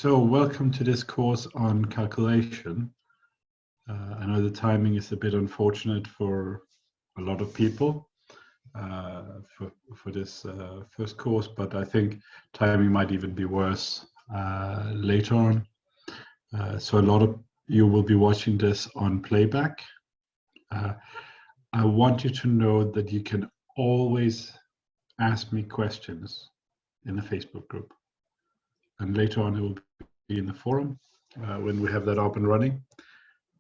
So welcome to this course on calculation. I know the timing is a bit unfortunate for a lot of people for this first course, but I think timing might even be worse later on. So a lot of you will be watching this on playback. I want you to know that you can always ask me questions in the Facebook group. And later on, it will be in the forum when we have that up and running.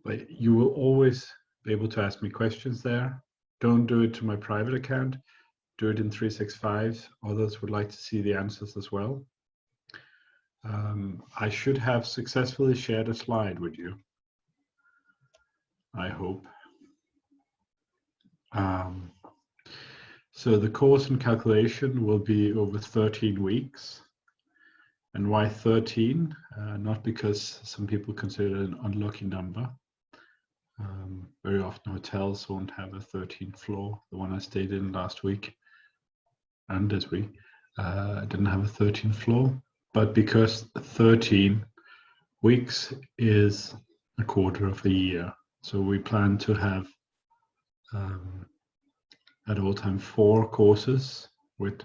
But you will always be able to ask me questions there. Don't do it to my private account. Do it in 365. Others would like to see the answers as well. I should have successfully shared a slide with you. I hope. So the course in calculation will be over 13 weeks. And why 13? Not because some people consider it an unlucky number. Very often hotels won't have a 13th floor. The one I stayed in last week and this week didn't have a 13th floor. But because 13 weeks is a quarter of a year. So we plan to have at all time 4 courses which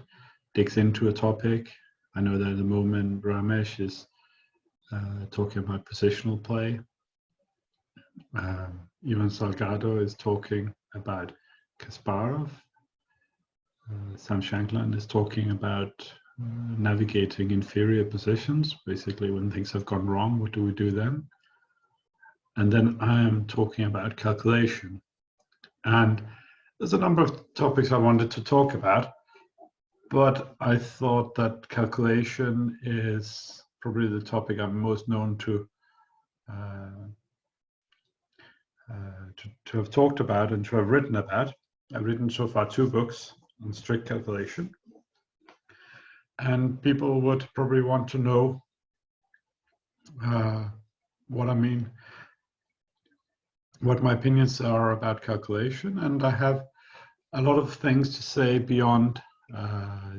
digs into a topic. I know that at the moment Ramesh is talking about positional play. Ivan Salgado is talking about Kasparov. Sam Shankland is talking about navigating inferior positions. Basically, when things have gone wrong, what do we do then? And then I am talking about calculation. And there's a number of topics I wanted to talk about, but I thought that calculation is probably the topic I'm most known to have talked about and to have written about. I've written so far 2 books on strict calculation. And people would probably want to know what I mean, what my opinions are about calculation. And I have a lot of things to say beyond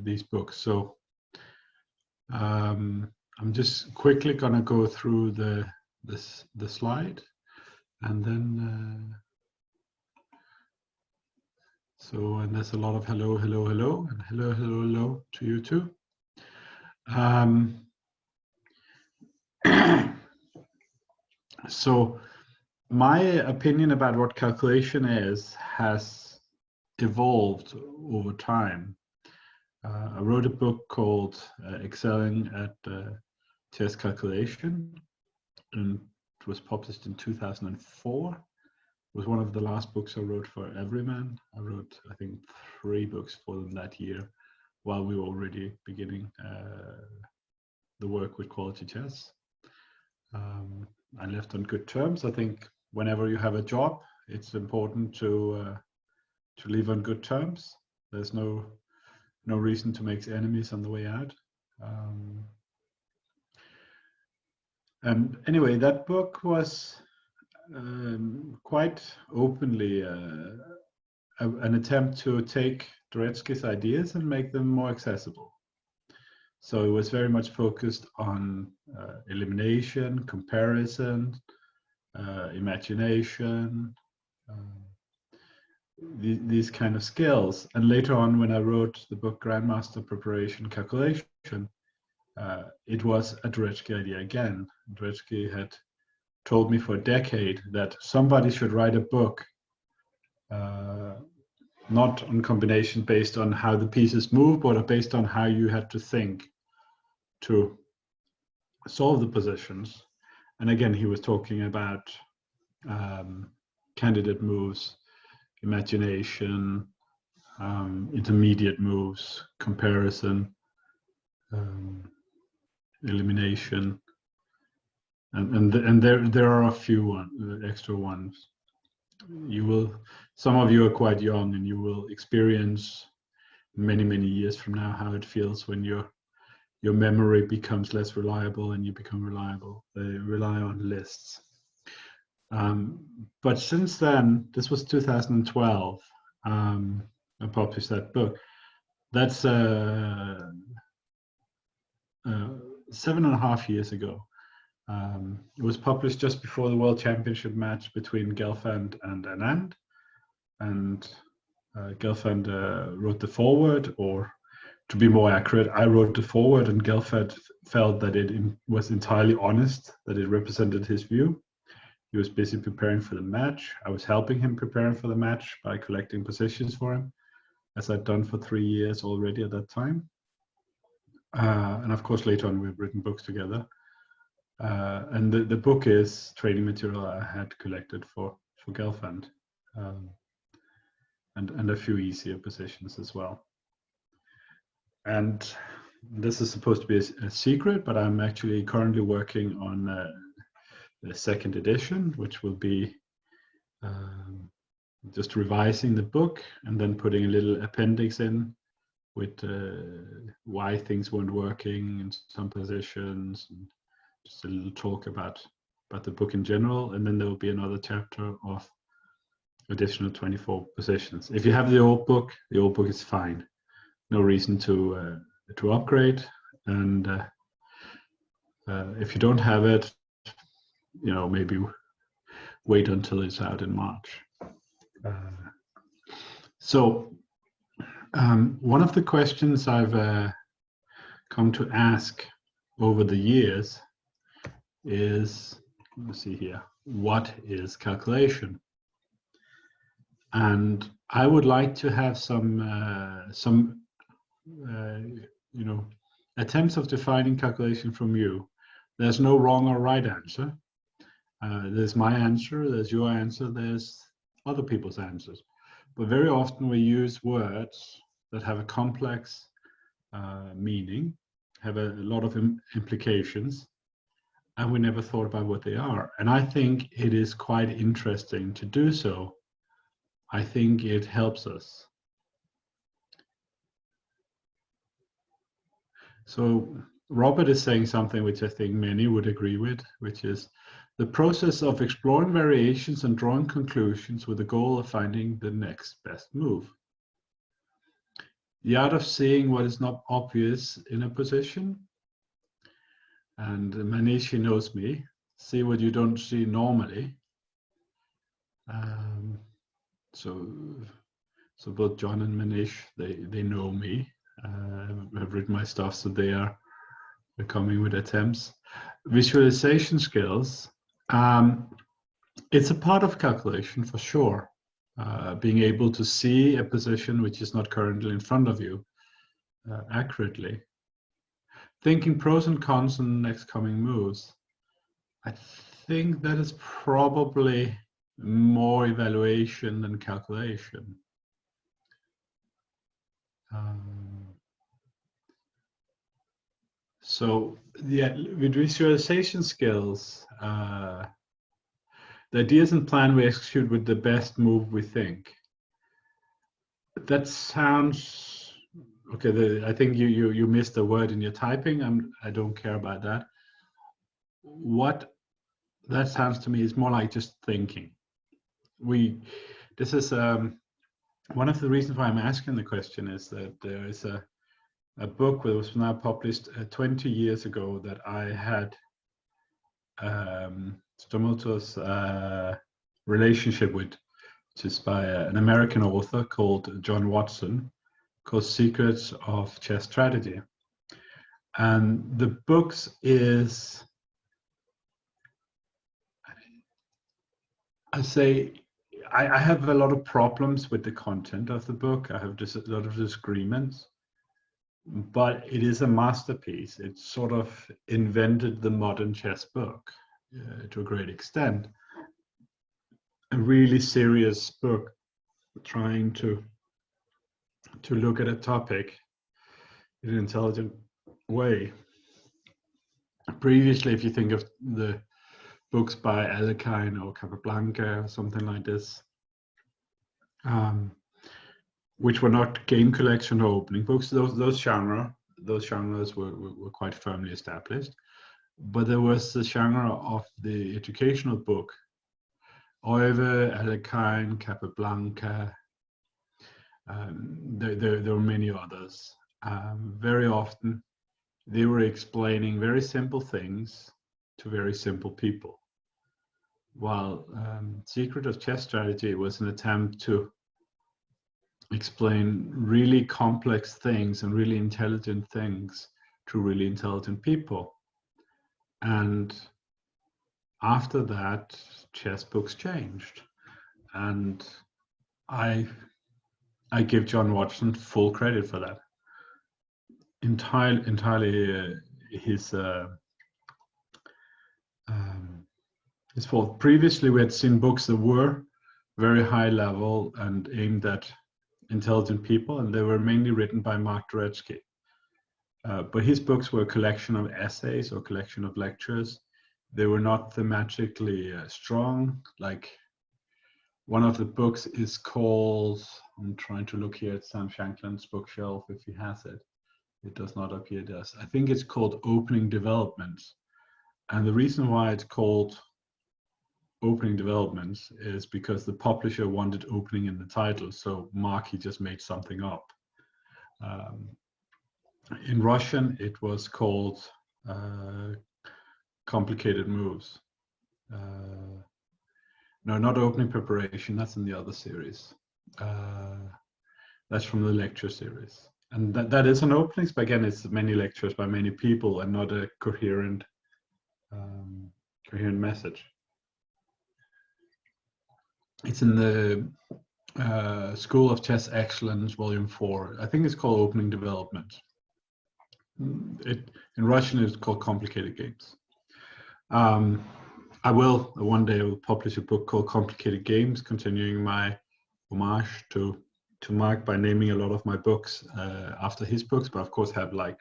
these books. So I'm just quickly going to go through the slide, and then and there's a lot of hello, hello, hello, and hello, hello, hello to you too. So my opinion about what calculation is has evolved over time. I wrote a book called Excelling at Chess Calculation, and it was published in 2004. It was one of the last books I wrote for Everyman. I wrote, I think, 3 books for them that year while we were already beginning the work with Quality Chess. I left on good terms. I think whenever you have a job, it's important to leave on good terms. There's no reason to make enemies on the way out. And anyway, that book was quite openly an attempt to take Dvoretsky's ideas and make them more accessible. So it was very much focused on elimination, comparison, imagination, these kind of skills. And later on, when I wrote the book Grandmaster Preparation Calculation, it was a Dvoretsky idea again. Dvoretsky had told me for a decade that somebody should write a book not on combination based on how the pieces move, but based on how you had to think to solve the positions. And again, he was talking about candidate moves, imagination, intermediate moves, comparison, elimination, and there are a few extra ones. Some of you are quite young, and you will experience many years from now how it feels when your memory becomes less reliable and you become reliable. They rely on lists. But since then, this was 2012, I published that book. That's 7.5 years ago. It was published just before the World Championship match between Gelfand and Anand. And Gelfand wrote the foreword, or to be more accurate, I wrote the foreword, and Gelfand felt that it was entirely honest, that it represented his view. He was busy preparing for the match. I was helping him preparing for the match by collecting positions for him, as I'd done for 3 years already at that time. And of course, later on, we've written books together. And the book is training material I had collected for Gelfand, and a few easier positions as well. And this is supposed to be a secret, but I'm actually currently working on the second edition, which will be just revising the book and then putting a little appendix in with why things weren't working in some positions, and just a little talk about the book in general. And then there will be another chapter of additional 24 positions. If you have the old book is fine. No reason to upgrade. And if you don't have it, maybe wait until it's out in March. So one of the questions I've come to ask over the years is, let's see here, what is calculation? And I would like to have some attempts of defining calculation from you. There's no wrong or right answer. There's my answer, there's your answer, there's other people's answers. But very often we use words that have a complex meaning, have a lot of implications, and we never thought about what they are. And I think it is quite interesting to do so. I think it helps us. So Robert is saying something which I think many would agree with, which is the process of exploring variations and drawing conclusions with the goal of finding the next best move. The art of seeing what is not obvious in a position. And Manish, knows me, see what you don't see normally. So both John and Manish, they know me. I've written my stuff, so they're coming with attempts. Visualization skills, it's a part of calculation for sure. Being able to see a position which is not currently in front of you accurately. Thinking pros and cons on the next coming moves. I think that is probably more evaluation than calculation. So yeah, with visualization skills, the ideas and plan we execute with the best move we think. That sounds okay. I think you missed a word in your typing. I don't care about that. What that sounds to me is more like just thinking. This is one of the reasons why I'm asking the question is that there is a book that was now published 20 years ago that I had tumultuous relationship with, which is by an American author called John Watson, called Secrets of Chess Strategy. And the book is, I have a lot of problems with the content of the book. I have just a lot of disagreements, but it is a masterpiece. It sort of invented the modern chess book to a great extent. A really serious book trying to look at a topic in an intelligent way. Previously, if you think of the books by Alekhine or Capablanca or something like this, which were not game collection or opening books, those genres were quite firmly established. But there was the genre of the educational book, Oewe, Alekhine, Capablanca. There were many others. Very often they were explaining very simple things to very simple people. While Secret of Chess Strategy was an attempt to explain really complex things and really intelligent things to really intelligent people. And after that, chess books changed. And I give John Watson full credit for that. Entirely his fault. Previously, we had seen books that were very high level and aimed at intelligent people, and they were mainly written by Mark Dvoretsky. But his books were a collection of essays or collection of lectures. They were not thematically strong. Like one of the books is called, I'm trying to look here at Sam Shankland's bookshelf if he has it. It does not appear, it does. I think it's called Opening Developments. And the reason why it's called Opening Developments is because the publisher wanted opening in the title. So Mark, he just made something up. In Russian, it was called Complicated Moves. No, not Opening Preparation, that's in the other series. That's from the lecture series. And that is an openings, but again, it's many lectures by many people and not a coherent message. It's in the School of Chess Excellence, Volume 4. I think it's called Opening Development. In Russian, it's called Complicated Games. I will publish a book called Complicated Games, continuing my homage to Mark by naming a lot of my books after his books, but of course have like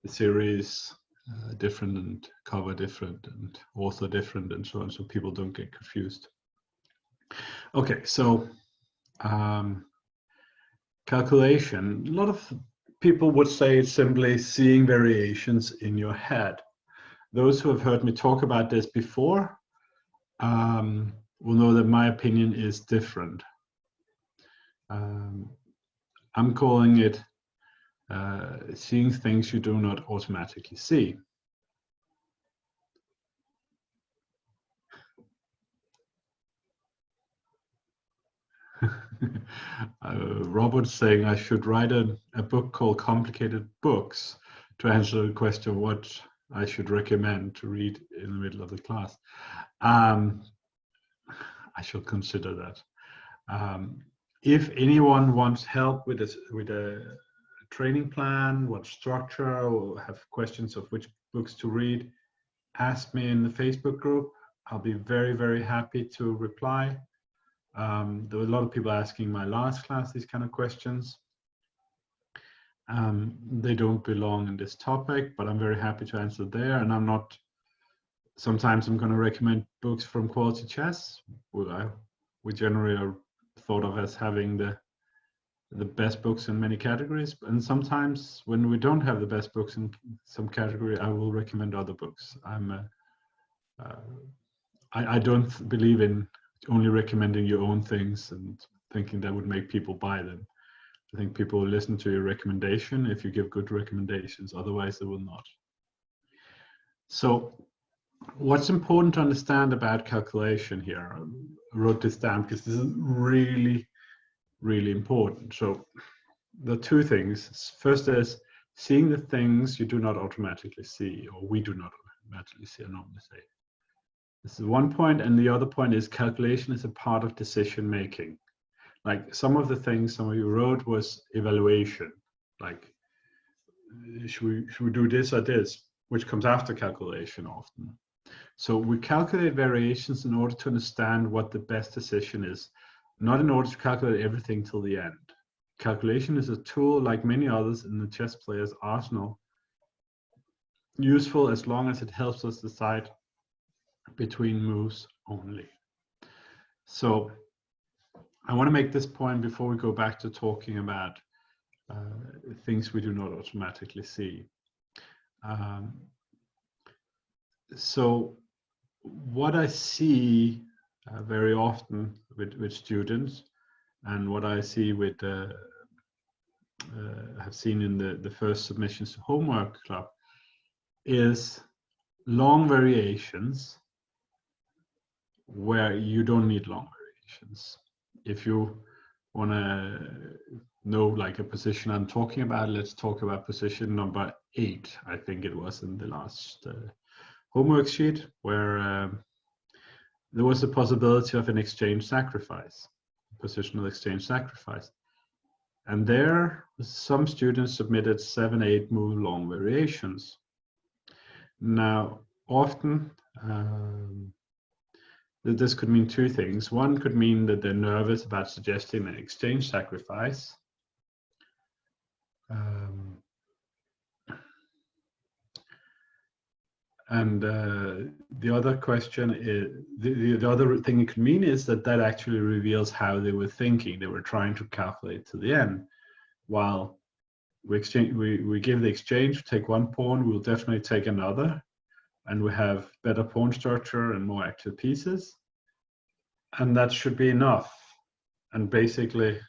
the series different and cover different and author different and so on, so people don't get confused. Okay, so calculation. A lot of people would say it's simply seeing variations in your head. Those who have heard me talk about this before will know that my opinion is different. I'm calling it seeing things you do not automatically see. Robert's saying I should write a book called Complicated Books to answer the question what I should recommend to read in the middle of the class. I shall consider that. If anyone wants help with a training plan, what structure, or have questions of which books to read, ask me in the Facebook group. I'll be very, very happy to reply. There were a lot of people asking my last class these kind of questions. They don't belong in this topic, but I'm very happy to answer there. And sometimes I'm going to recommend books from Quality Chess. We generally are thought of as having the best books in many categories. And sometimes when we don't have the best books in some category, I will recommend other books. I don't believe in only recommending your own things and thinking that would make people buy them. I think people will listen to your recommendation if you give good recommendations, otherwise they will not. So what's important to understand about calculation here? I wrote this down because this is really, really important. So the two things. First is seeing the things you do not automatically see, or we do not automatically see, I normally say. This is one point, and the other point is calculation is a part of decision making. Like some of the things some of you wrote was evaluation, like should we do this or this, which comes after calculation often. So we calculate variations in order to understand what the best decision is, not in order to calculate everything till the end. Calculation is a tool like many others in the chess player's arsenal, useful as long as it helps us decide between moves only. So I want to make this point before we go back to talking about things we do not automatically see. So what I see very often with students, and what I see with have seen in the first submissions to Homework Club is long variations where you don't need long variations. If you want to know like a position I'm talking about, let's talk about position number 8, I think it was in the last homework sheet, where there was a possibility of an exchange sacrifice, positional exchange sacrifice. And there, some students submitted 7-8 move long variations. Now, often, this could mean two things. One could mean that they're nervous about suggesting an exchange sacrifice. And the other question is, the other thing it could mean is that actually reveals how they were thinking. They were trying to calculate to the end. While we give the exchange, take one pawn, we'll definitely take another. And we have better pawn structure and more active pieces. And that should be enough. And basically,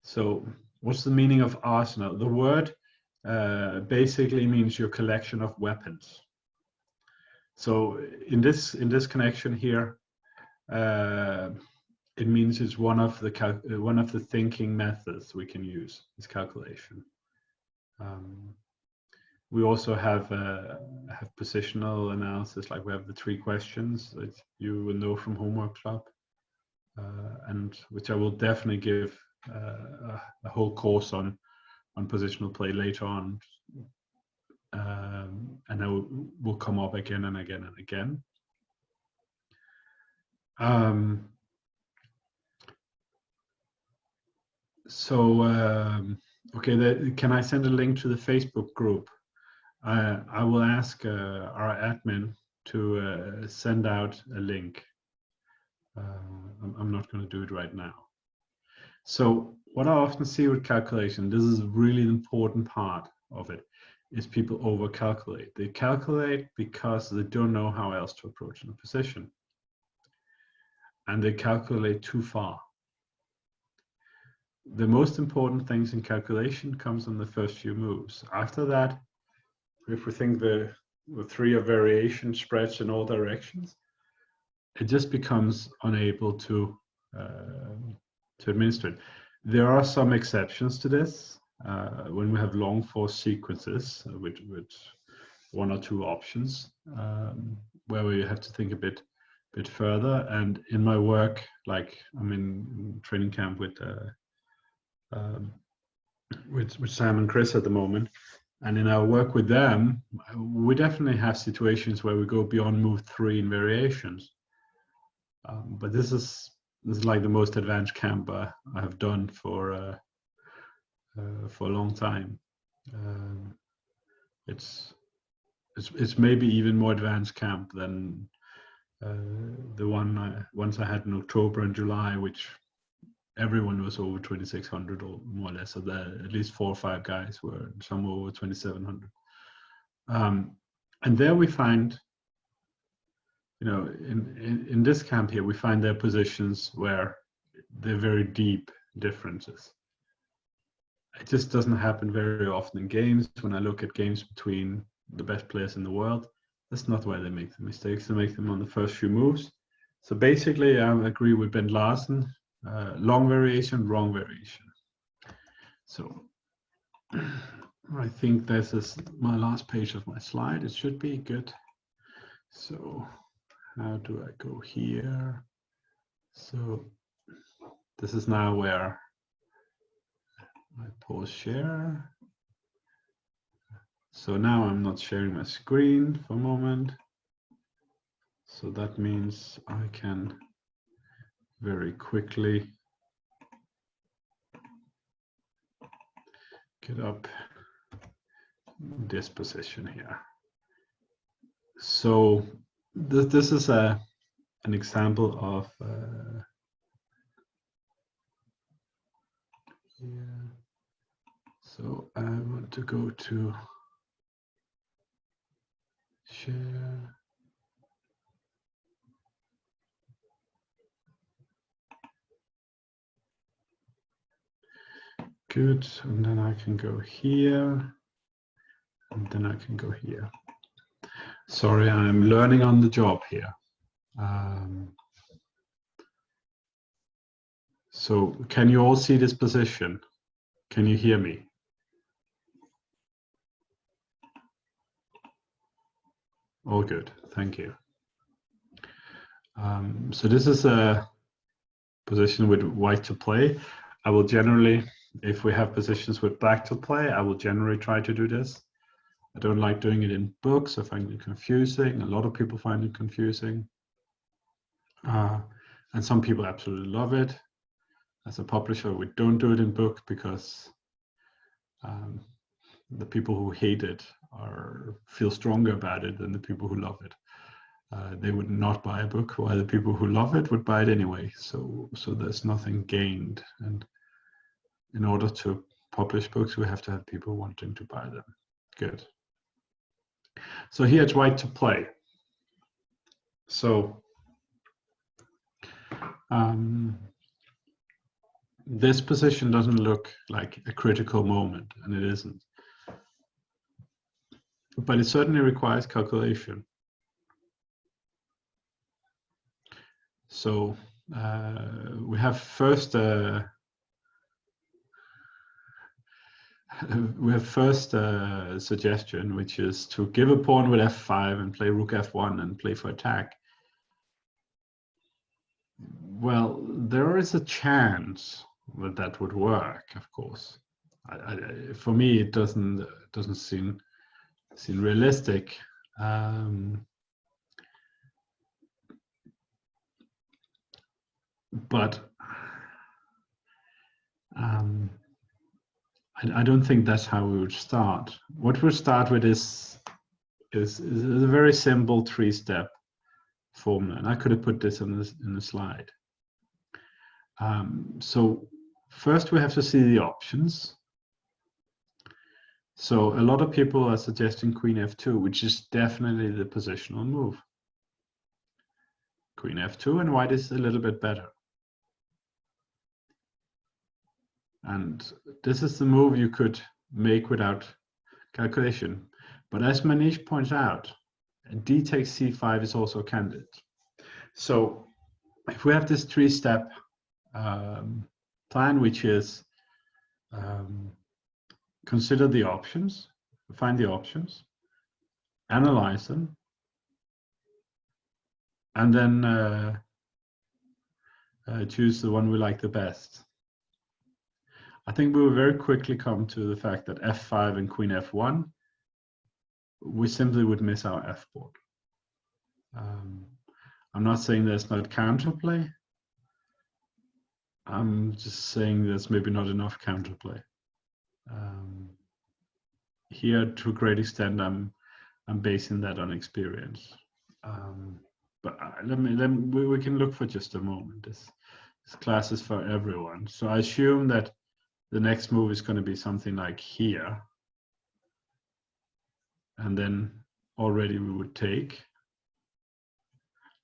so what's the meaning of arsenal? The word basically means your collection of weapons. So in this connection here, it means it's one of the thinking methods we can use, is calculation. We also have positional analysis, like we have the 3 questions that you will know from Homework Club, and which I will definitely give a whole course on positional play later on, and that will come up again and again and again. Okay, can I send a link to the Facebook group? I will ask our admin to send out a link. I'm not going to do it right now. So what I often see with calculation, this is really an important part of it, is people over-calculate. They calculate because they don't know how else to approach a position. And they calculate too far. The most important things in calculation comes on the first few moves. After that, if we think the 3 of variation spreads in all directions, it just becomes unable to administer it. There are some exceptions to this when we have long force sequences with 1 or 2 options, where we have to think a bit further. And in my work, like I'm in training camp with Sam and Chris at the moment, and in our work with them, we definitely have situations where we go beyond move 3 in variations. But this is like the most advanced camp I have done for a long time. It's maybe even more advanced camp than the ones I had in October and July, which everyone was over 2600 or more or less. So at least 4 or 5 guys were, some over 2700. And there we find, in this camp here, we find their positions where they're very deep differences. It just doesn't happen very often in games. When I look at games between the best players in the world, that's not where they make the mistakes. They make them on the first few moves. So basically, I agree with Bent Larsen. Long variation, wrong variation. So I think this is my last page of my slide. It should be good. So how do I go here? So this is now where I pause share. So now I'm not sharing my screen for a moment. So that means I can very quickly get up this position here. So this is an example of here. So I want to go to share. Good, and then I can go here, and then I can go here. Sorry, I'm learning on the job here. So can you all see this position? Can you hear me? All good, thank you. So this is a position with white to play. I will generally, if we have positions with black to play, I will generally try to do this. I don't like doing it in books. I find it confusing. A lot of people find it confusing. And some people absolutely love it. As a publisher, we don't do it in book because the people who hate it feel stronger about it than the people who love it. They would not buy a book, while the people who love it would buy it anyway. So there's nothing gained. And in order to publish books, we have to have people wanting to buy them. Good. So here it's white to play. So this position doesn't look like a critical moment, and it isn't. But it certainly requires calculation. So we have first suggestion, which is to give a pawn with f5 and play rook f1 and play for attack. Well, there is a chance that that would work, of course. For me, it doesn't seem realistic. But I don't think that's how we would start. What we'll start with is a very simple three-step formula, and I could have put this in the slide. So first we have to see the options. So a lot of people are suggesting queen f2, which is definitely the positional move. Queen f2, and white is a little bit better. And this is the move you could make without calculation. But as Manish points out, d takes c5 is also a candidate. So if we have this three-step plan, which is consider the options, find the options, analyze them, and then choose the one we like the best. I think we will very quickly come to the fact that f5 and queen f1, we simply would miss our f-board. I'm not saying there's not counterplay. I'm just saying there's maybe not enough counterplay. Here, to a great extent, I'm basing that on experience. But we can look for just a moment. This class is for everyone. So I assume that the next move is going to be something like here. And then already we would take,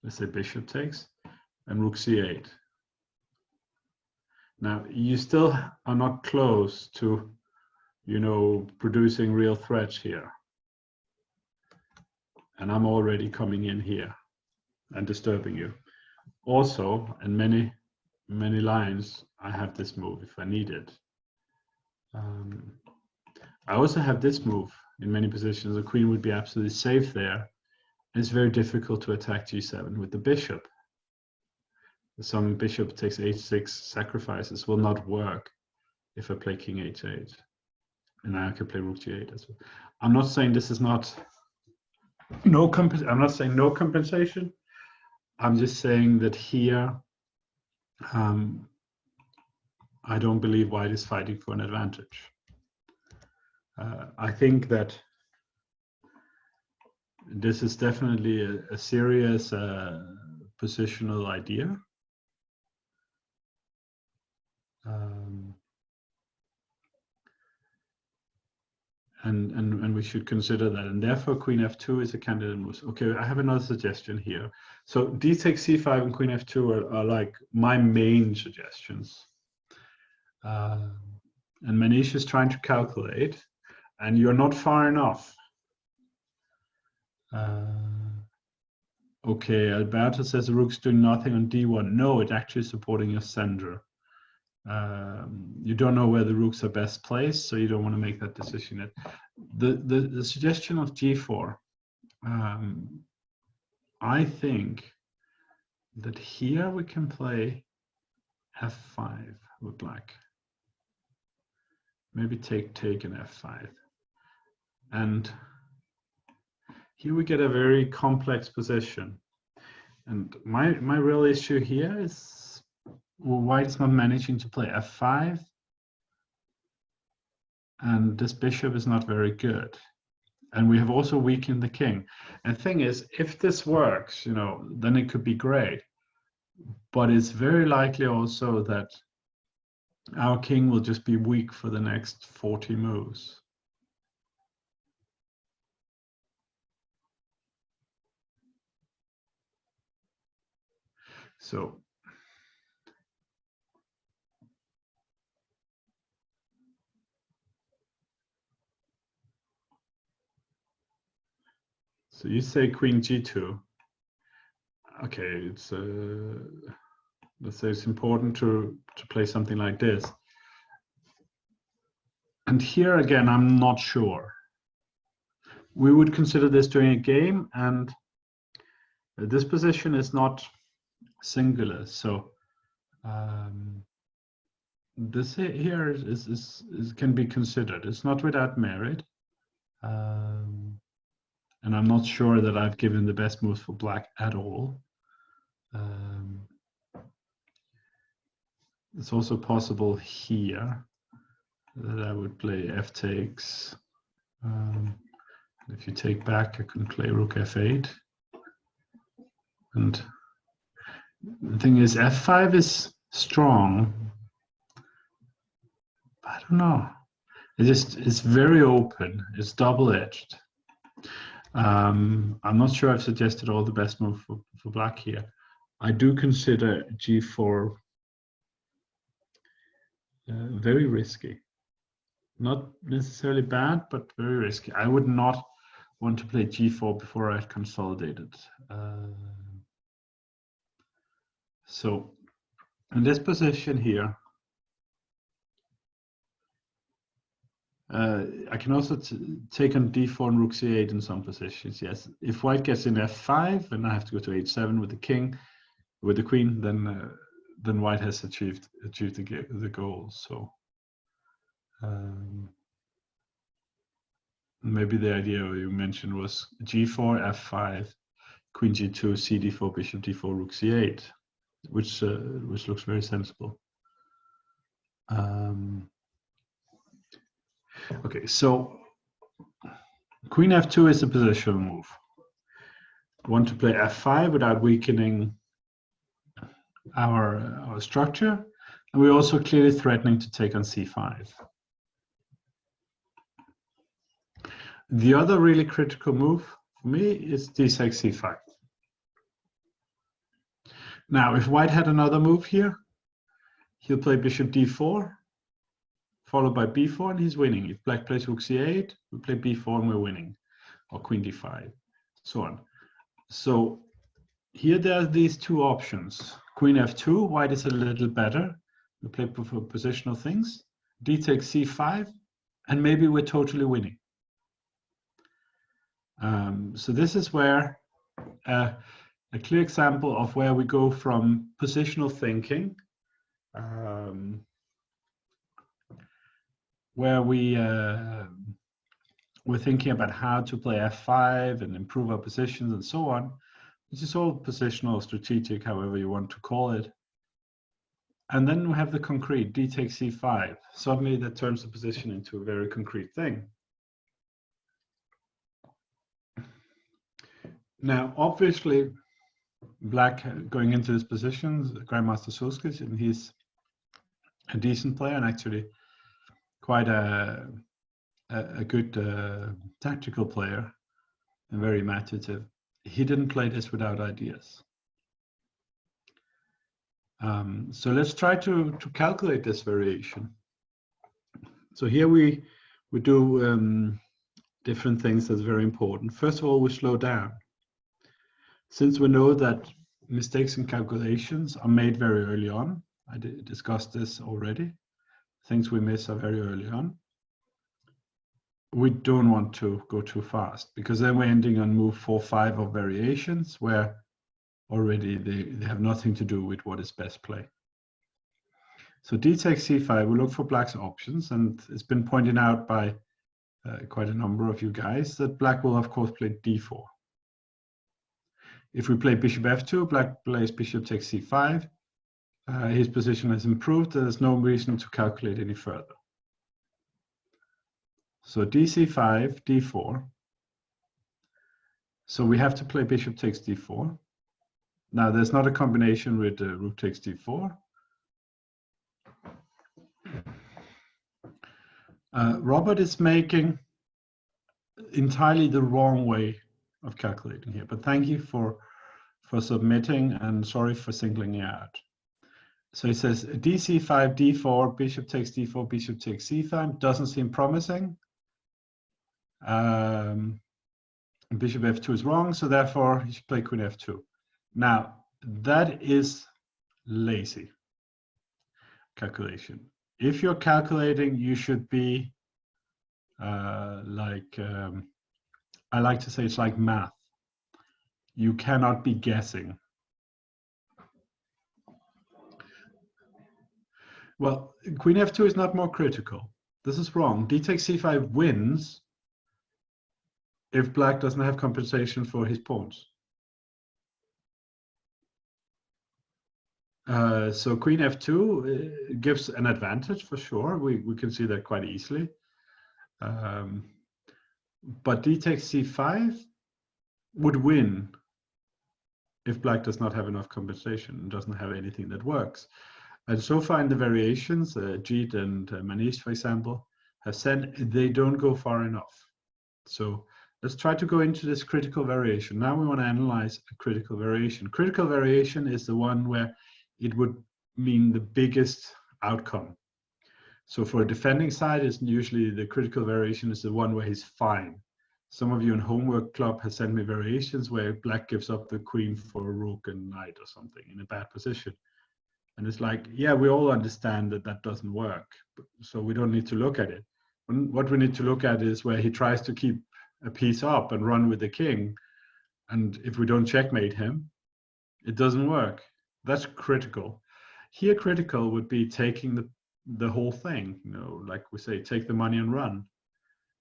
let's say bishop takes, and rook c8. Now, you still are not close to, producing real threats here. And I'm already coming in here and disturbing you. Also, in many lines, I have this move if I need it. I also have this move in many positions. The queen would be absolutely safe there. It's very difficult to attack g7 with the bishop. Some bishop takes h6 sacrifices will not work if I play king h8. And now I can play rook g8 as well. I'm not saying this is not I'm not saying no compensation. I'm just saying that here I don't believe white is fighting for an advantage. I think that this is definitely a serious positional idea. And we should consider that, and therefore queen f2 is a candidate move. Okay, I have another suggestion here. So d takes c5 and queen f2 are like my main suggestions. and Manish is trying to calculate, and you're not far enough. Okay, Alberto says the rook's doing nothing on d1. No, it's actually supporting your sender. You don't know where the rooks are best placed, so you don't want to make that decision yet. The suggestion of g4, I think that here we can play f5 with black. Maybe take and f5. And here we get a very complex position. And my real issue here is, well, white is not managing to play f5. And this bishop is not very good. And we have also weakened the king. And the thing is, if this works, you know, then it could be great. But it's very likely also that our king will just be weak for the next 40 moves. So you say queen g2. Okay, it's let's say it's important to play something like this. And here again, I'm not sure. We would consider this during a game, and this position is not singular. So this here is can be considered. It's not without merit. And I'm not sure that I've given the best moves for black at all. It's also possible here that I would play f takes. If you take back, I can play rook f8. And the thing is, f5 is strong. I don't know. It's very open. It's double-edged. I'm not sure I've suggested all the best move for black here. I do consider g4 very risky. Not necessarily bad, but very risky. I would not want to play g4 before I had consolidated. So in this position here, I can also take on d4 and rook c8 in some positions. Yes, if white gets in f5 and I have to go to h7 with the king, with the queen, then white has achieved the goal. So maybe the idea you mentioned was g4, f5, queen g2, cd4, bishop d4, rook c8, which looks very sensible. Okay, so queen f2 is a positional move. We want to play f5 without weakening our structure, and we're also clearly threatening to take on c5. The other really critical move for me is d6 c5. Now, if white had another move here, he'll play bishop d4, followed by b4, and he's winning. If black plays rook c8, we play b4 and we're winning, or queen d5, so on. So here there are these two options. Queen f2, white is a little better. We play for positional things. D takes c5, and maybe we're totally winning. So this is where a clear example of where we go from positional thinking, where we're thinking about how to play f5 and improve our positions and so on, which is all positional, strategic, however you want to call it. And then we have the concrete, d takes c5. Suddenly that turns the position into a very concrete thing. Now, obviously, black going into this position, Grandmaster Solskjaer, and he's a decent player and actually quite a good tactical player and very imaginative. He didn't play this without ideas. So let's try to calculate this variation. So here we do different things that's very important. First of all, we slow down. Since we know that mistakes in calculations are made very early on, I discussed this already, things we miss are very early on. We don't want to go too fast, because then we're ending on move 4, 5 of variations where already they have nothing to do with what is best play. So d takes c5, we look for black's options, and it's been pointed out by quite a number of you guys that black will of course play d4. If we play bishop f2, black plays bishop takes c5. His position has improved. There's no reason to calculate any further. So dc5, d4. So we have to play bishop takes d4. Now there's not a combination with rook takes d4. Robert is making entirely the wrong way of calculating here, but thank you for submitting, and sorry for singling you out. So he says dc5, d4, bishop takes d4, bishop takes c5. Doesn't seem promising. Bishop f2 is wrong, so therefore he should play queen f2. Now that is lazy calculation. If you're calculating, you should be I like to say it's like math. You cannot be guessing. Well, queen f2 is not more critical. This is wrong. D takes c5 wins if black doesn't have compensation for his pawns. So queen f2 gives an advantage for sure. We can see that quite easily. But d takes c5 would win if black does not have enough compensation and doesn't have anything that works. And so far in the variations, Jeet and Manish, for example, have said they don't go far enough. So let's try to go into this critical variation. Now we want to analyze a critical variation. Critical variation is the one where it would mean the biggest outcome. So for a defending side, it's usually the critical variation is the one where he's fine. Some of you in Homework Club have sent me variations where black gives up the queen for a rook and knight or something in a bad position. And it's like, yeah, we all understand that that doesn't work. So we don't need to look at it. What we need to look at is where he tries to keep a piece up and run with the king. And if we don't checkmate him, it doesn't work. That's critical. Here, critical would be taking the whole thing, you know, like we say, take the money and run.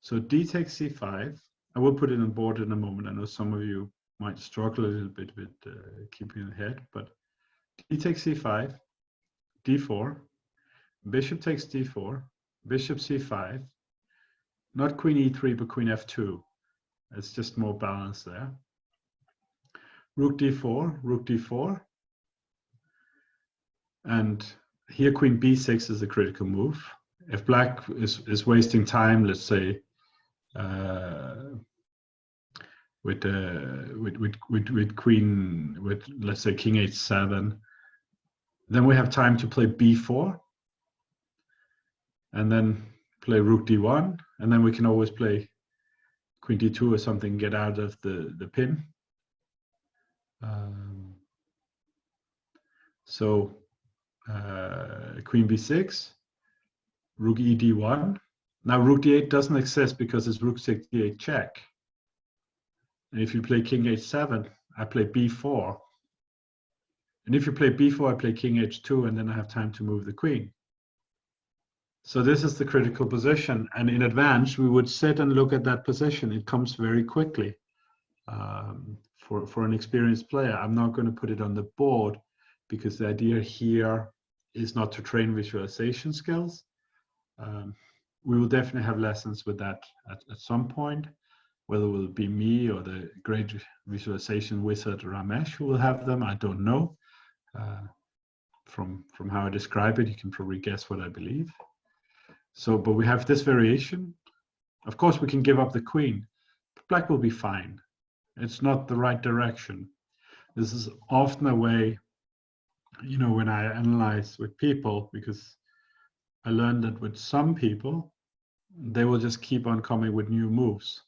So d takes c5. I will put it on board in a moment. I know some of you might struggle a little bit with keeping it ahead, but d takes c5, d4, bishop takes d4, bishop c5, not queen e3, but queen f2. It's just more balanced there. Rook d4, rook d4. And here queen b6 is a critical move. If black is wasting time, let's say, with queen, with let's say king h7, then we have time to play b4, and then play rook d1, and then we can always play queen d2 or something, get out of the pin. So queen b6, rook e d1. Now rook d8 doesn't exist because it's rook takes d8 check. And if you play king h7, I play b4. And if you play b4, I play king h2, and then I have time to move the queen. So this is the critical position. And in advance, we would sit and look at that position. It comes very quickly for an experienced player. I'm not going to put it on the board because the idea here is not to train visualization skills. We will definitely have lessons with that at some point, whether it will be me or the great visualization wizard Ramesh who will have them, I don't know. From how I describe it, you can probably guess what I believe. So, but we have this variation. Of course, we can give up the queen, but black will be fine. It's not the right direction. This is often a way, you know, when I analyze with people, because I learned that with some people, they will just keep on coming with new moves.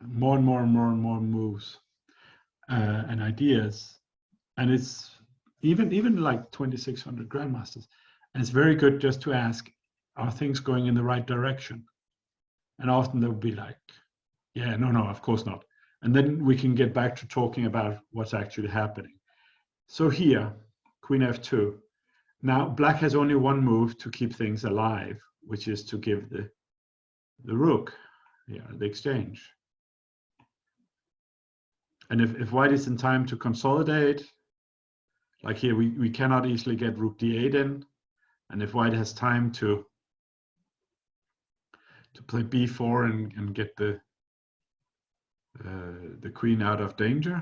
More and more and more and more moves and ideas. And it's even like 2,600 grandmasters. And it's very good just to ask, are things going in the right direction? And often they'll be like, yeah, no, of course not. And then we can get back to talking about what's actually happening. So here, Queen F2. Now, black has only one move to keep things alive, which is to give the rook, the exchange. And if white is in time to consolidate, like here, we cannot easily get rook d8 in. And if white has time to play b4 and get the queen out of danger,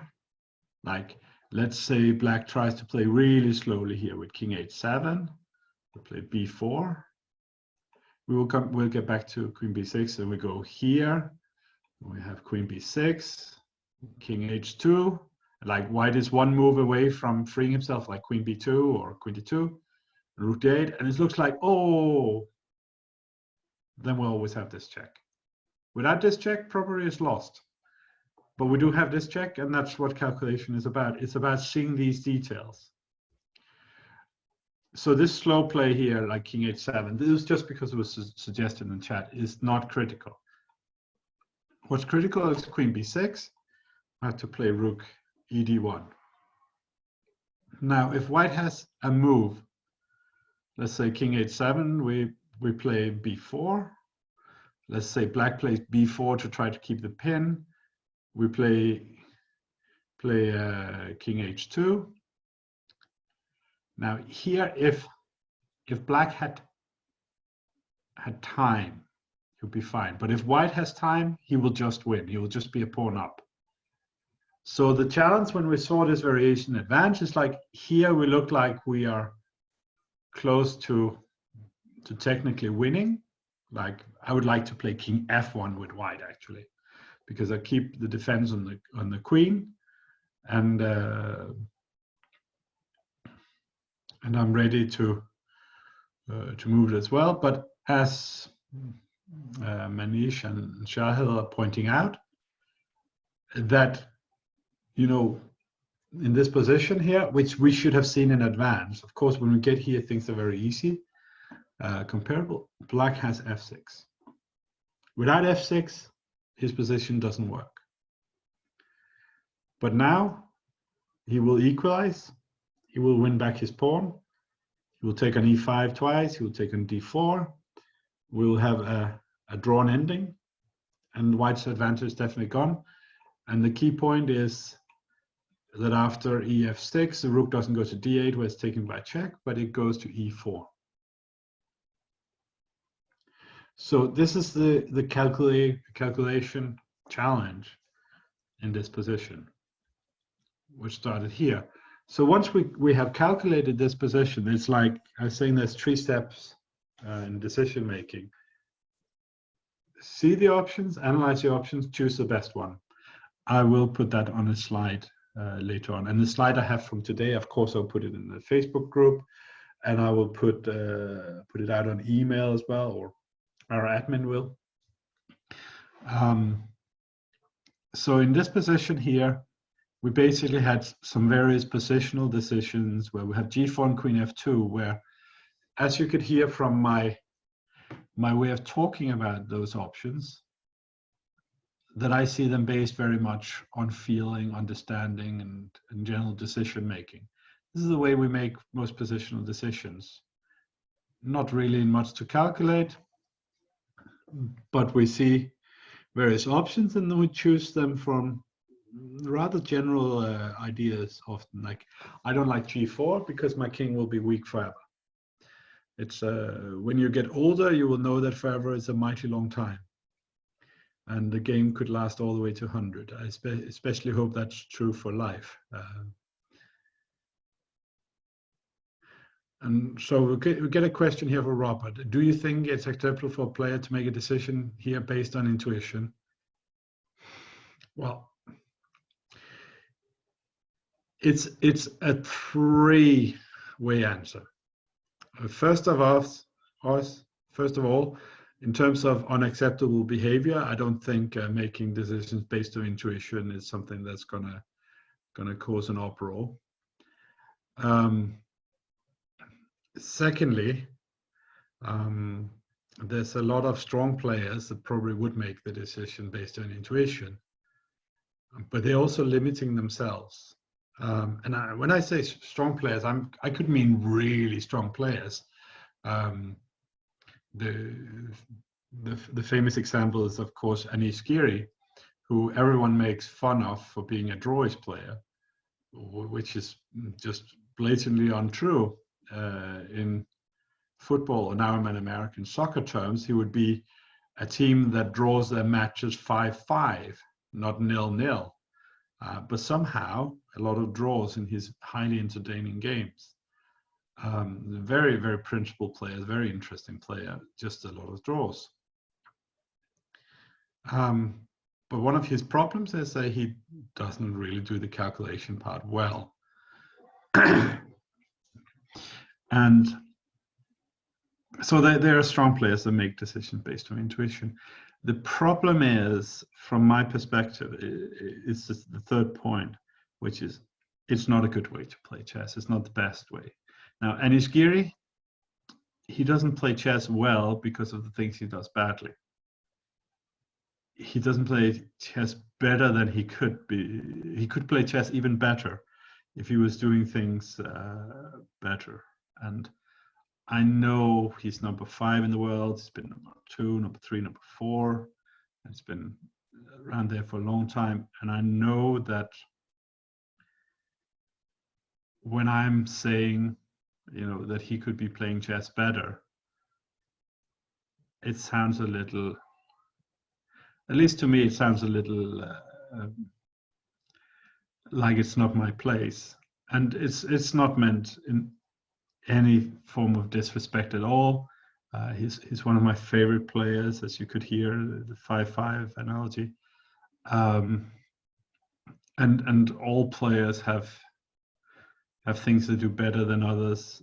like let's say black tries to play really slowly here with king h7, we'll play b4. We'll get back to queen b6, and we go here. We have queen b6, king h2. Like white is one move away from freeing himself, like queen b2 or queen d2, rook d8, and it looks like, oh, then we'll always have this check. Without this check, property is lost. But we do have this check, and that's what calculation is about. It's about seeing these details. So this slow play here, like king h7, this is just because it was suggested in chat, is not critical. What's critical is queen b6. I have to play rook ed1. Now, if white has a move, let's say king h7, we play b4. Let's say black plays b4 to try to keep the pin. We play king h2. Now here, if black had time, he'll be fine. But if white has time, he will just win. He will just be a pawn up. So the challenge when we saw this variation advance is like here we look like we are close to technically winning. Like I would like to play king f1 with white actually, because I keep the defense on the queen, and I'm ready to move it as well. But as Manish and Shahil are pointing out, that in this position here, which we should have seen in advance. Of course, when we get here, things are very easy. Comparable. Black has f6. Without f6, his position doesn't work. But now he will equalize. He will win back his pawn. He will take on e5 twice. He will take on d4. We'll have a drawn ending, and white's advantage is definitely gone. And the key point is that after ef6, the rook doesn't go to d8 where it's taken by check, but it goes to e4. So this is the calculation challenge in this position, which started here. So once we have calculated this position, it's like I was saying, there's 3 steps in decision making. See the options, analyze the options, choose the best one. I will put that on a slide later on. And the slide I have from today, of course, I'll put it in the Facebook group, and I will put it out on email as well, or our admin will. So in this position here, we basically had some various positional decisions where we had g4 and queen f2, where, as you could hear from my way of talking about those options, that I see them based very much on feeling, understanding, and general decision making. This is the way we make most positional decisions. Not really much to calculate, but we see various options and then we choose them from rather general ideas often. Like, I don't like g4 because my king will be weak forever. It's when you get older, you will know that forever is a mighty long time. And the game could last all the way to 100. I especially hope that's true for life. And so we get a question here for Robert. Do you think it's acceptable for a player to make a decision here based on intuition? Well, it's a 3-way answer. First of all, in terms of unacceptable behavior, I don't think making decisions based on intuition is something that's gonna cause an uproar. Secondly, there's a lot of strong players that probably would make the decision based on intuition, but they're also limiting themselves. When I say strong players, I could mean really strong players. The famous example is, of course, Anish Giri, who everyone makes fun of for being a Drawers player, which is just blatantly untrue. In football, or now in American soccer terms, he would be a team that draws their matches 5-5, not 0-0. But somehow, a lot of draws in his highly entertaining games. Very, very principled player, very interesting player, just a lot of draws. But one of his problems is that he doesn't really do the calculation part well. And so there are strong players that make decisions based on intuition. The problem is, from my perspective, it's the third point, which is it's not a good way to play chess. It's not the best way. Now, Anish Giri, he doesn't play chess well because of the things he does badly. He doesn't play chess better than he could be. He could play chess even better if he was doing things better. And I know he's number 5 in the world. He's been number 2, number 3, number 4. It's been around there for a long time. And I know that when I'm saying, that he could be playing chess better, it sounds a little, at least to me, it sounds a little like it's not my place. And it's not meant in any form of disrespect at all. He's one of my favorite players, as you could hear, the 5-5 analogy. And all players have things to do better than others.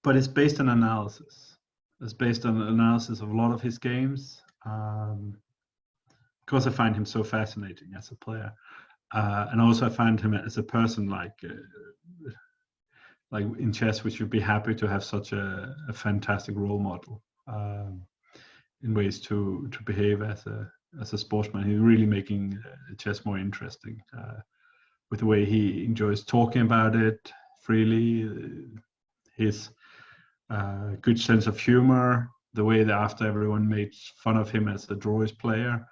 But it's based on analysis. It's based on analysis of a lot of his games. Because I find him so fascinating as a player. And also I find him as a person, like in chess, which would be happy to have such a fantastic role model in ways to behave as a sportsman. He's really making chess more interesting with the way he enjoys talking about it freely, his good sense of humor, the way that after everyone made fun of him as a Drawers player,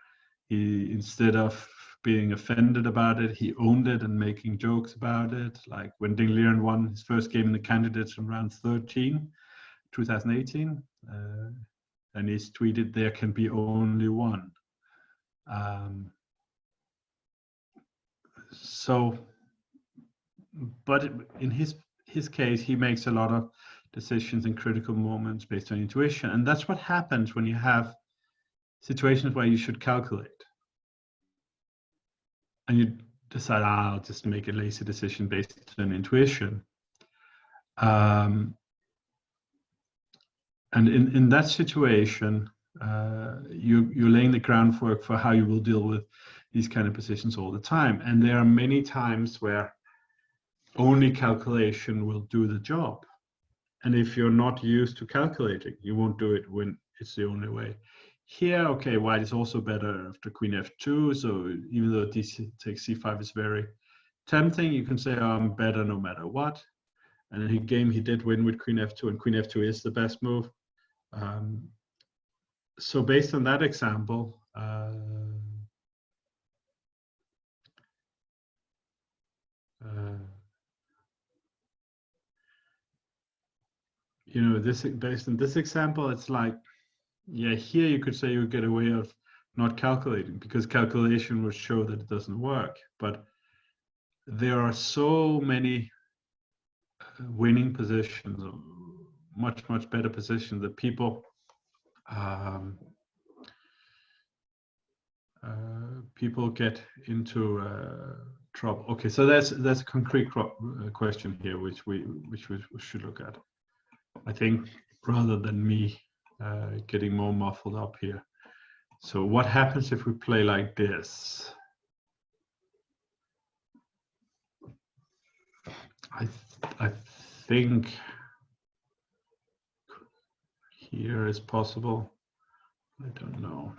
he, instead of being offended about it, he owned it and making jokes about it. Like when Ding Liren won his first game in the Candidates in round 13, 2018, and he's tweeted, "There can be only one." But in his case, he makes a lot of decisions in critical moments based on intuition, and that's what happens when you have situations where you should calculate. And you decide, I'll just make a lazy decision based on intuition. And in that situation, you're laying the groundwork for how you will deal with these kind of positions all the time. And there are many times where only calculation will do the job. And if you're not used to calculating, you won't do it when it's the only way. Here, okay, white is also better after queen f2, so even though d takes c5 is very tempting, you can say, oh, I'm better no matter what. And in the game, he did win with queen f2, and queen f2 is the best move. So based on that example, based on this example, it's like, yeah, here you could say you get a way of not calculating because calculation would show that it doesn't work. But there are so many winning positions, much, much better positions that people people get into trouble. Okay, so that's a concrete question here, which we should look at. I think rather than me getting more muffled up here. So what happens if we play like this? I think here is possible. I don't know.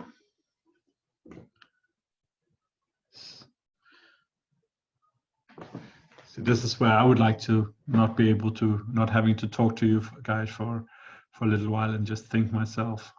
So this is where I would like to not be able to, not having to talk to you guys for a little while and just think myself.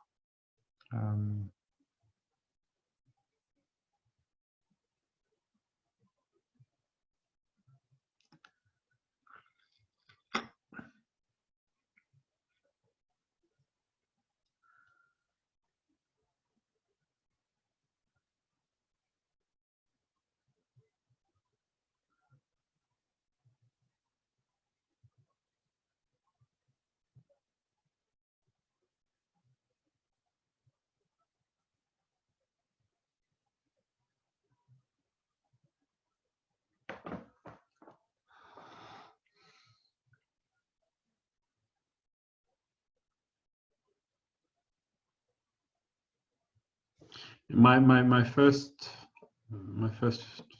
My first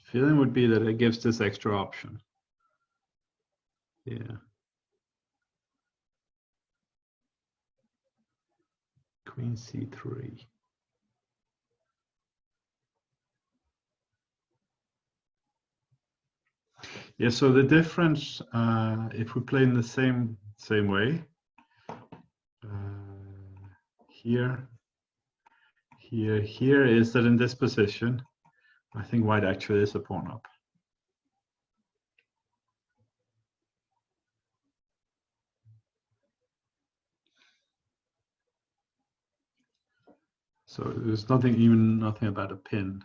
feeling would be that it gives this extra option. Yeah. Queen C3. Yeah, so the difference, if we play in the same way, here is that in this position, I think white actually is a pawn up. So there's nothing about a pin.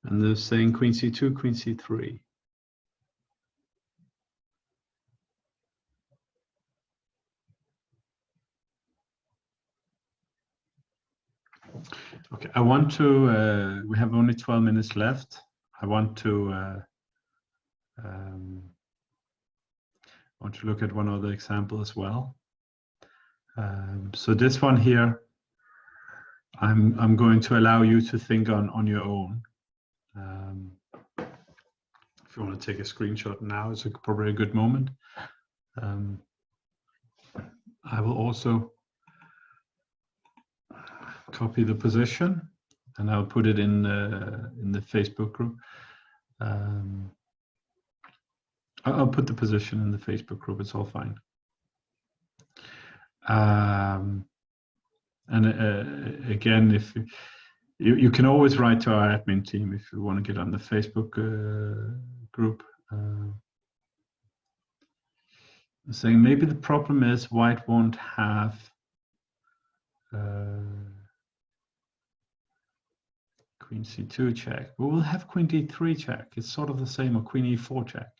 And they're saying Queen C2, Queen C3. Okay, I want to, we have only 12 minutes left. I want to look at one other example as well. So this one here, I'm going to allow you to think on your own. If you want to take a screenshot now, it's probably a good moment. I will also copy the position and I'll put it in the Facebook group. I'll put the position in the Facebook group. It's all fine. And again, if you can always write to our admin team if you want to get on the Facebook group. Saying maybe the problem is white won't have Queen C2 check. We will have Queen D3 check. It's sort of the same, or Queen E4 check.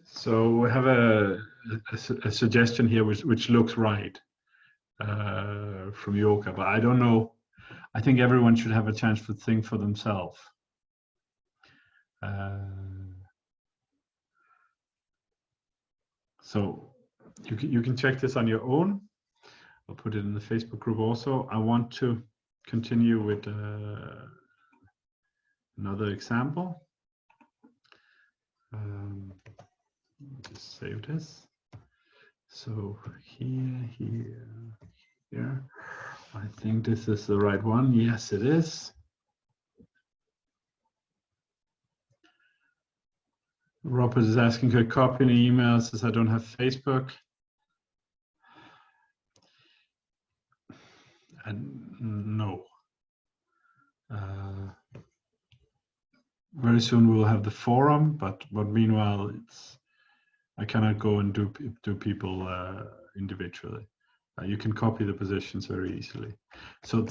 So we have a suggestion here which looks right from Yoka, but I don't know. I think everyone should have a chance to think for themselves. So you can check this on your own. I'll put it in the Facebook group also. I want to continue with another example. Just save this. So here. I think this is the right one. Yes, it is. Robert is asking, could I copy an email, says I don't have Facebook. And no. Very soon we will have the forum, but meanwhile I cannot go and do people individually. You can copy the positions very easily. So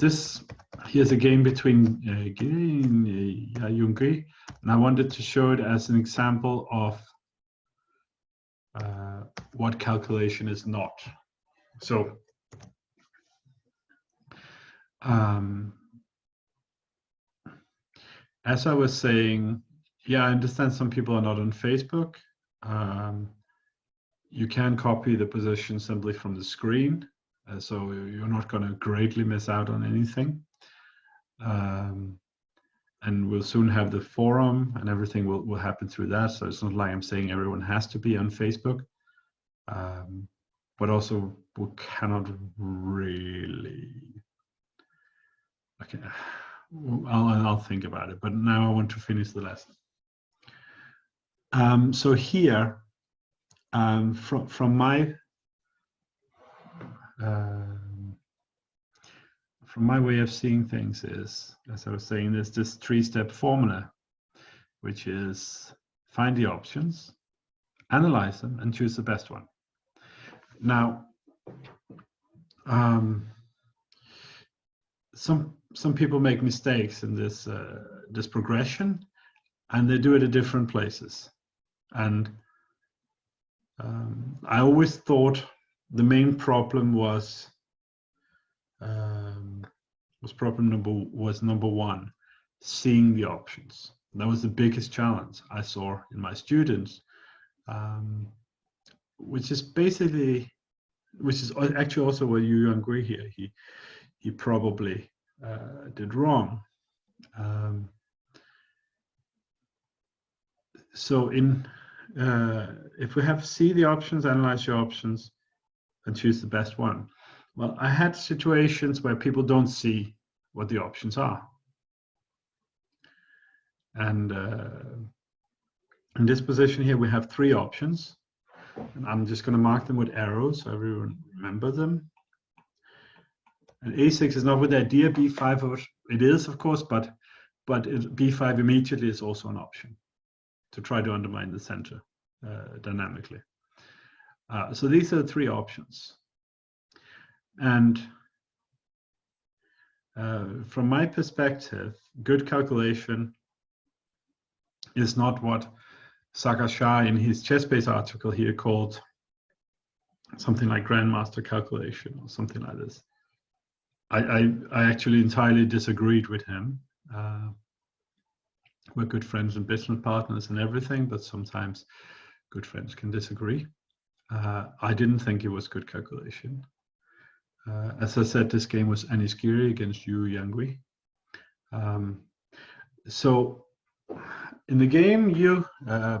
here's a game between Jungri, and I wanted to show it as an example of what calculation is not. So as I was saying, yeah, I understand some people are not on Facebook. You can copy the position simply from the screen, so you're not going to greatly miss out on anything. And we'll soon have the forum, and everything will happen through that. So it's not like I'm saying everyone has to be on Facebook, but also we cannot really. Okay, I'll think about it. But now I want to finish the lesson. So here. From my way of seeing things is, as I was saying, there's this 3-step formula, which is find the options, analyze them, and choose the best one. Now, some people make mistakes in this this progression, and they do it at different places. And I always thought the main problem was number one, seeing the options. That was the biggest challenge I saw in my students, which is actually also what Yu Yangui here he probably did wrong. So if we have see the options, analyze your options, and choose the best one. Well, I had situations where people don't see what the options are. And in this position here, we have 3 options. And I'm just going to mark them with arrows so everyone remember them. And A6 is not with the idea, B5, it is, of course, but B5 immediately is also an option to try to undermine the center dynamically. So these are the 3 options. And from my perspective, good calculation is not what Sagar Shah in his ChessBase article here called something like grandmaster calculation or something like this. I actually entirely disagreed with him. We're good friends and business partners and everything, but sometimes good friends can disagree. I didn't think it was good calculation. As I said, this game was Anish Giri against Yu Yangui. So in the game, you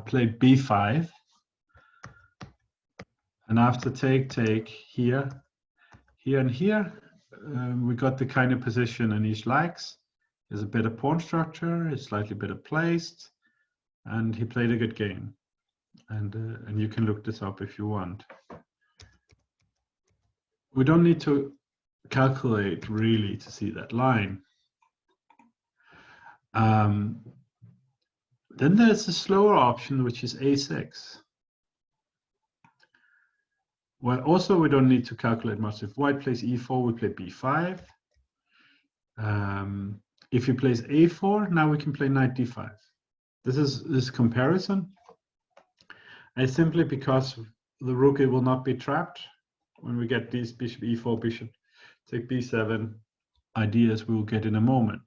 played B5. And after take here, and here, we got the kind of position Anish likes. There's a better pawn structure, it's slightly better placed, and he played a good game. And you can look this up if you want. We don't need to calculate really to see that line. Then there's a slower option, which is A6. Well, also we don't need to calculate much. If white plays E4, we play B5. If he plays A4, now we can play knight D5. This is this comparison. And simply because the rook will not be trapped when we get these bishop E4, bishop take B7 ideas we will get in a moment.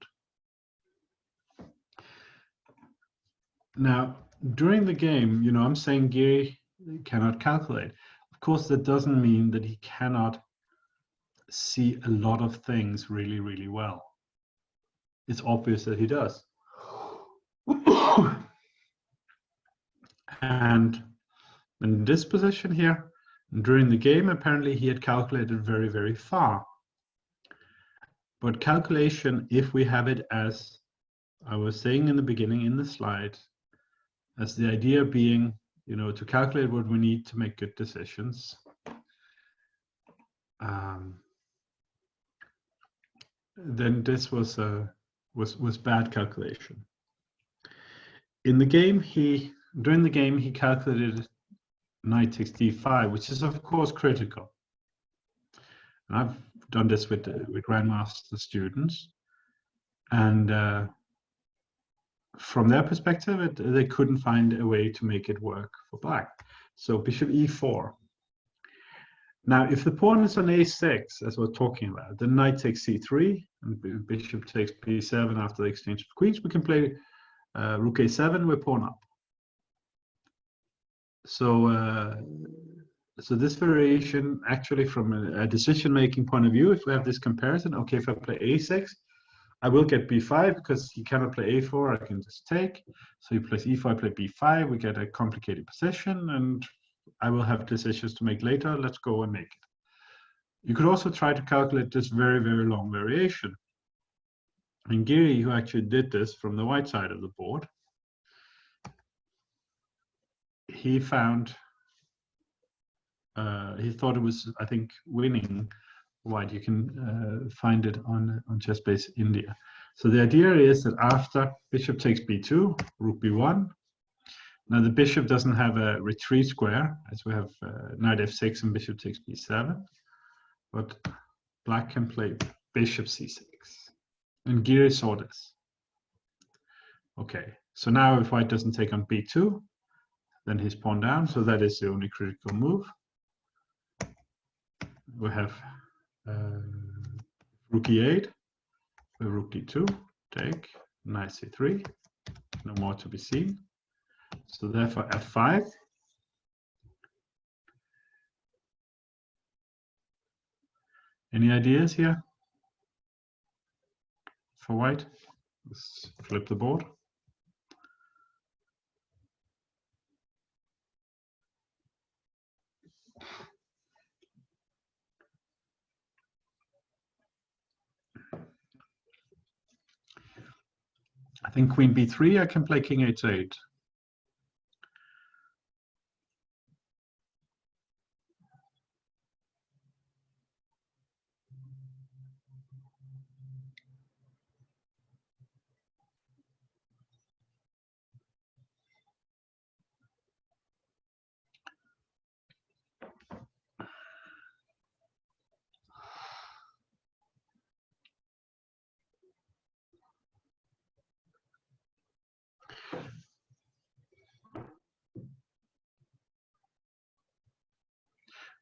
Now, during the game, you know, I'm saying Giri cannot calculate. Of course, that doesn't mean that he cannot see a lot of things really, really well. It's obvious that he does. And in this position here, during the game, apparently he had calculated very, very far. But calculation, if we have it as I was saying in the beginning in the slide, as the idea being, you know, to calculate what we need to make good decisions, then this was bad calculation. In the game, during the game he calculated knight takes d5, which is of course critical. And I've done this with grandmaster students, and from their perspective, they couldn't find a way to make it work for black. So bishop e4. Now, if the pawn is on a6, as we're talking about, then knight takes c3, and bishop takes b7 after the exchange of queens. We can play rook a7 with pawn up. So, so this variation, actually, from a decision-making point of view, if we have this comparison, okay, if I play a6, I will get b5 because he cannot play a4. I can just take. So he plays e4, I play b5. We get a complicated position, and I will have decisions to make later. Let's go and make it. You could also try to calculate this very, very long variation. And Giri, who actually did this from the white side of the board, he found, he thought it was, I think, winning white. You can find it on ChessBase India. So the idea is that after bishop takes b2, rook b1. Now the bishop doesn't have a retreat square, as we have knight f6 and bishop takes b7. But black can play bishop c6. And Giri saw this. Okay, so now if white doesn't take on b2, then he's pawn down. So that is the only critical move. We have rook e8, rook d2, take, knight c3, no more to be seen. So therefore f5. Any ideas here for white? Let's flip the board. I think queen b3, I can play king h8.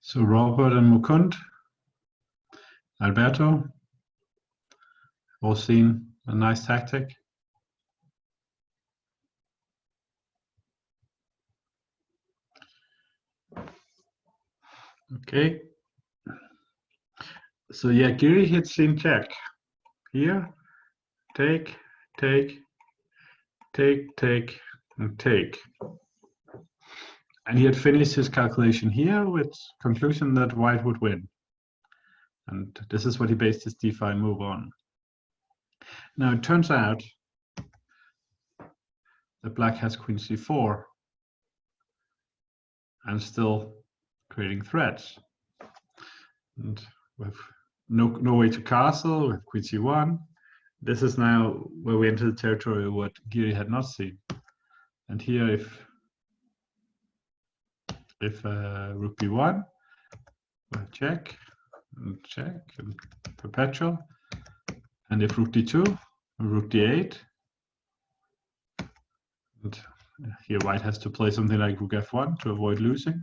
So Robert and Mukund, Alberto, all seen a nice tactic. Okay. So yeah, Giri had seen check. Here, take, take, take, take, and take. And he had finished his calculation here with conclusion that white would win. And this is what he based his d5 move on. Now it turns out that black has queen c4 and still creating threats. And we have no way to castle, we have queen c1. This is now where we enter the territory of what Giri had not seen. And here if rook b1, we'll check, and perpetual. And if rook d2, rook d8. And here white has to play something like rook f1 to avoid losing.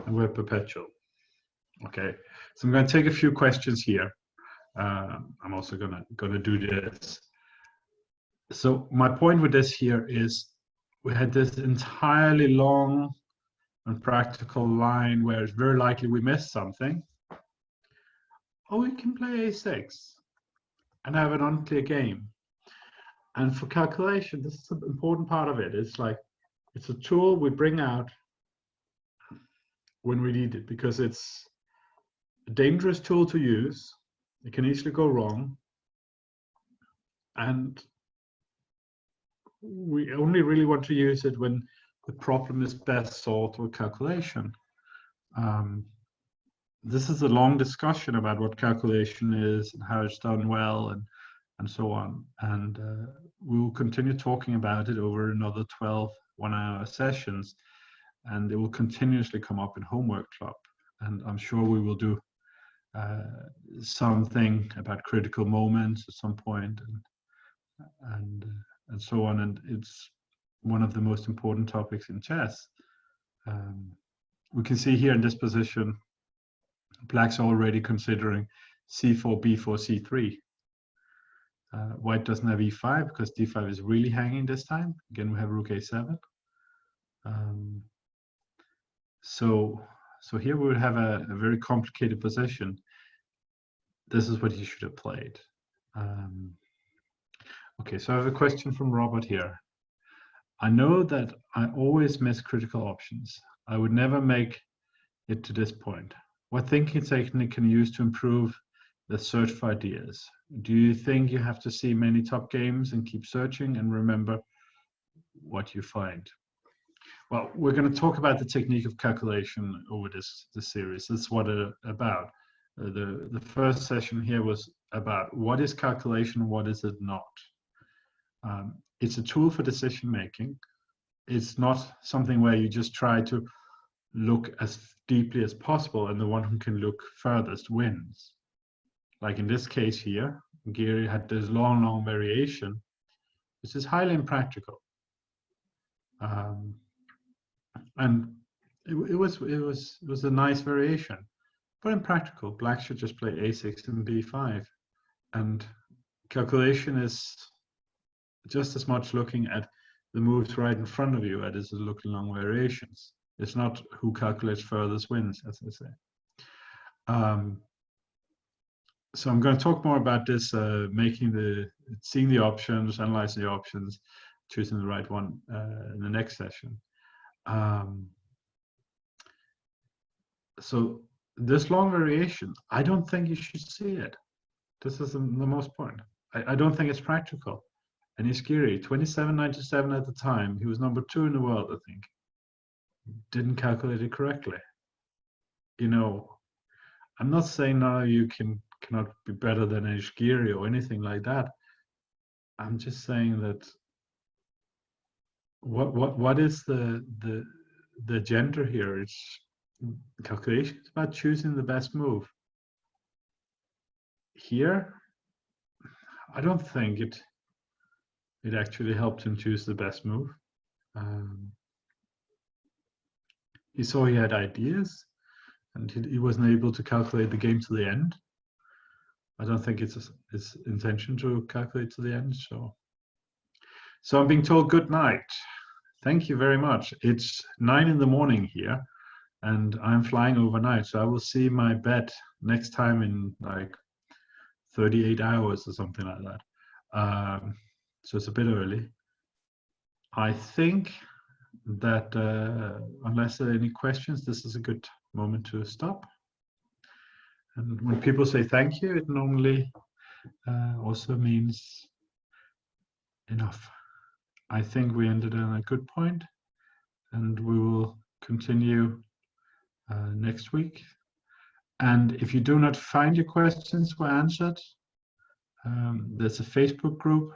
And we're perpetual. Okay, so I'm going to take a few questions here. I'm also gonna do this. So my point with this here is we had this entirely long and practical line where it's very likely we missed something. Oh, we can play a6 and have an unclear game. And for calculation, this is an important part of it. It's like, it's a tool we bring out when we need it, because it's a dangerous tool to use. It can easily go wrong. And we only really want to use it when the problem is best solved with calculation. This is a long discussion about what calculation is and how it's done well and so on. And we will continue talking about it over another 12 one-hour sessions. And it will continuously come up in Homework Club. And I'm sure we will do something about critical moments at some point, and so on. And it's one of the most important topics in chess. We can see here in this position, black's already considering c4, b4, c3. White doesn't have e5 because d5 is really hanging this time. Again, we have rook a7. So here we have a very complicated position. This is what he should have played. Okay, so I have a question from Robert here. I know that I always miss critical options. I would never make it to this point. What thinking technique can you use to improve the search for ideas? Do you think you have to see many top games and keep searching and remember what you find? Well, we're going to talk about the technique of calculation over this series. That's what it's about. The first session here was about what is calculation, what is it not. It's a tool for decision making. It's not something where you just try to look as deeply as possible and the one who can look furthest wins. Like in this case here, Geary had this long variation, which is highly impractical. And it was a nice variation, but impractical. Black should just play a6 and b5. And calculation is just as much looking at the moves right in front of you as it is looking long variations. It's not who calculates furthest wins, as I say. So I'm going to talk more about this, seeing the options, analyzing the options, choosing the right one in the next session. So this long variation, I don't think you should see it. This is the most point. I don't think it's practical. And he's scary. 27.97 at the time. He was number 2 in the world, I think. Didn't calculate it correctly. You know, I'm not saying now you cannot be better than Eshgiri or anything like that. I'm just saying that what is the agenda here? It's calculation. It's about choosing the best move. Here, I don't think it actually helped him choose the best move. He saw he had ideas, and he wasn't able to calculate the game to the end. I don't think it's his intention to calculate to the end. So I'm being told good night. Thank you very much. It's 9 in the morning here, and I'm flying overnight. So I will see my bet next time in like 38 hours or something like that. So it's a bit early. I think that unless there are any questions, this is a good moment to stop. And when people say thank you, it normally also means enough. I think we ended on a good point, and we will continue next week. And if you do not find your questions were answered, there's a Facebook group.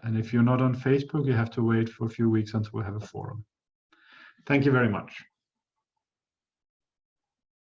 And if you're not on Facebook, you have to wait for a few weeks until we have a forum. Thank you very much.